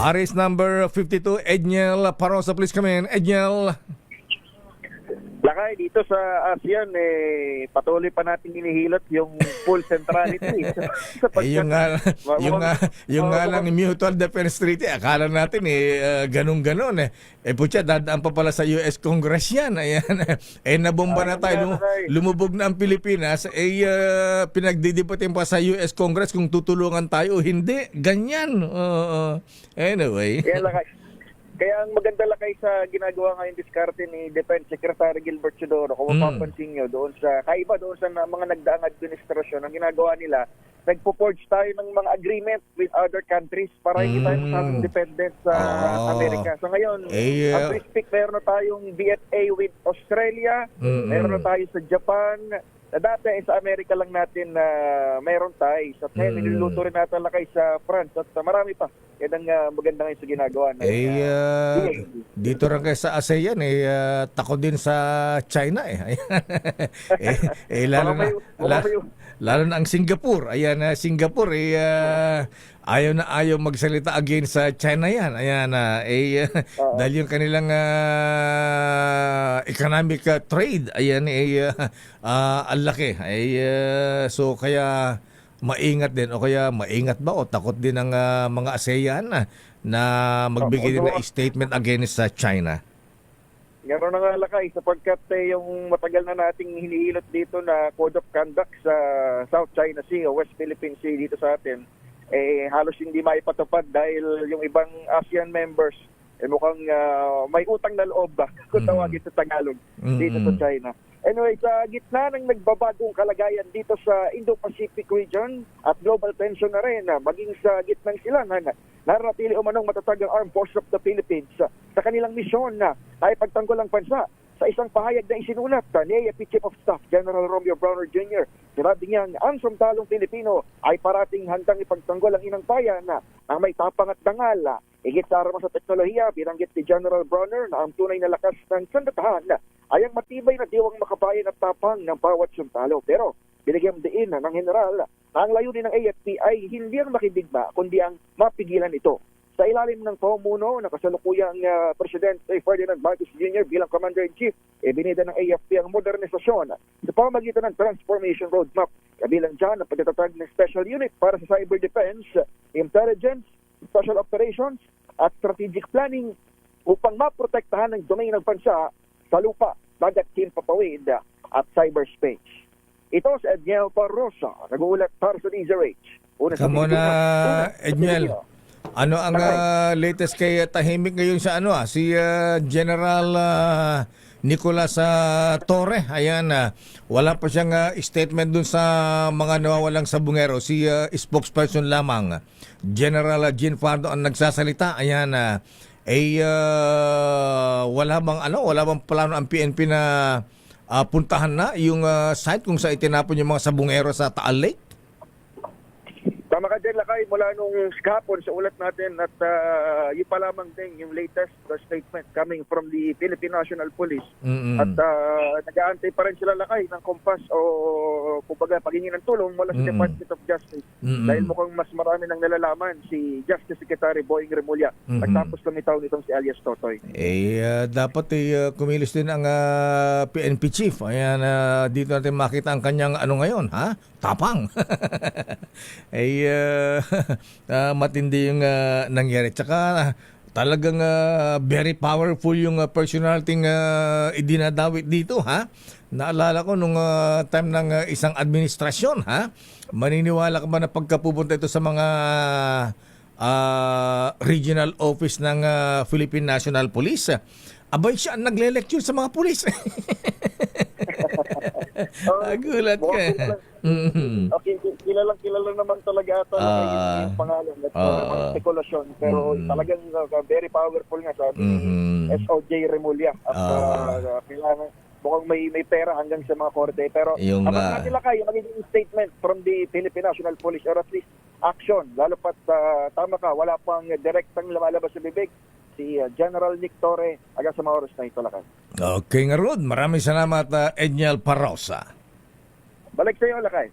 Aris number 52, Edniel Parosa, please come in. Edniel. Lakay, dito sa ASEAN, patuloy pa natin hinihilot yung full centrality. Yung nga lang Mutual Defense Treaty, akala natin ganun-ganon putya, dadaan pa pala sa US Congress yan. Ayan. Nabomba na tayo, lumubog na ang Pilipinas, pinagdidiputin pa sa US Congress kung tutulungan tayo o hindi. Ganyan. Anyway. Yan, Lakay. Kaya ang maganda lakay sa ginagawa ngayon diskarte ni Defense Secretary Gilbert Chodoro, kung mapapansin nyo, kaiba doon sa mga nagdaang administrasyon, ang ginagawa nila, nagpo-forge tayo ng mga agreement with other countries para hindi tayo masyadong dependent sa Amerika. So ngayon, as we speak, meron na tayong BFA with Australia, meron na tayo sa Japan, na dati sa Amerika lang natin na meron tayo. Sa niluluto rin natin lakay sa France at marami pa. Yan ang maganda ngayon sa ginagawa. Dito rin kayo sa ASEAN, tako din sa China. Lalo na ang Singapore. Ayan, Singapore, ayaw na ayaw magsalita against sa China yan. Ayan, dahil yung kanilang economic trade, ayan, ang laki. So kaya maingat din, o kaya maingat ba o takot din ang mga ASEAN na magbigay din ng statement against sa China? Gano'n na nga lakay, sapagkat yung matagal na nating hinihilot dito na Code of Conduct sa South China Sea o West Philippine Sea dito sa atin, halos hindi maipatupad dahil yung ibang ASEAN members mukhang may utang na loob ba kung tawagin sa Tagalog dito sa China. Anyway, sa gitna ng nagbabagong kalagayan dito sa Indo-Pacific region at global tension na rin, maging sa gitnang silangan, naratili umanong matatag ang Armed Forces of the Philippines sa kanilang misyon na ay pagtanggol ang bansa. Sa isang pahayag na isinulat ni AFP Chief of Staff General Romeo Browner Jr., sinabi niya ang sundalong Pilipino ay parating handang ipagtanggol ang inang bayan na ang may tapang at dangal. Higit sa armas at teknolohiya, binanggit ni General Browner na ang tunay na lakas ng sandatahan ay ang matibay na diwang makabayan at tapang ng bawat sundalo. Pero binigyan din ng general na ang layunin ng AFP ay hindi ang makidigma, kundi ang mapigilan ito. Sa ilalim ng pamuno ng kasalukuyang Presidente Ferdinand Marcos Jr. bilang Commander-in-Chief, binida ng AFP ang modernisasyon sa pamamagitan ng Transformation Roadmap. Kabilang dyan ang pagtatatag ng Special Unit para sa Cyber Defense, Intelligence, Special Operations at Strategic Planning upang maprotektahan ang domain ng bansa sa lupa, dagat, himpapawid at cyberspace. Ito si Edniel Parosa, nag-uulat para sa DZRH. Come on, Edniel. Ano ang latest kay tahimik ngayon sa si General Nicolas Torre? Ayan, wala pa siyang statement dun sa mga nawawalang sabungero. Si spokesperson lamang, General Jean Fardo ang nagsasalita. Ayan, wala bang plano ang PNP na puntahan na yung site kung saan itinapon yung mga sabungero sa Taal Lake? Tama ka dyan, Lakay, mula nung kahapon sa ulat natin at yun pa lamang din yung latest statement coming from the Philippine National Police. At nag-aantay pa rin sila, Lakay, ng kompas o kumbaga paghingi ng tulong mula sa Department of Justice. Dahil mukhang mas marami nang nalalaman si Justice Secretary Boying Remulla pagtapos lumitaw nitong si alias Totoy. Dapat kumilos din ang PNP Chief. Ayan, dito natin makita ang kanyang ngayon, tapang. Matindi yung nangyari. Tsaka talagang very powerful yung personality idinadawit dito, Naalala ko nung time ng isang administrasyon, maniniwala ka ba na pagkapupunta ito sa mga regional office ng Philippine National Police, abay siya ang nagle-lecture sa mga pulis. Gulat ka. Okay, kilala naman talaga ito yung pangalan at mga spekulasyon. Pero talagang very powerful nga sabi ni SOJ Remulla. At kailangan mukhang may pera hanggang sa mga korte. Pero kapag natin lakay, yung magiging statement from the Philippine National Police or at least action, lalo pat tama ka, wala pang direktang lumalabas sa bibig si General Nick Torre hanggang sa mga oras na ito lakay. Okay nga Rod, maraming salamat Edniel Parosa. Balik sa iyo lakay.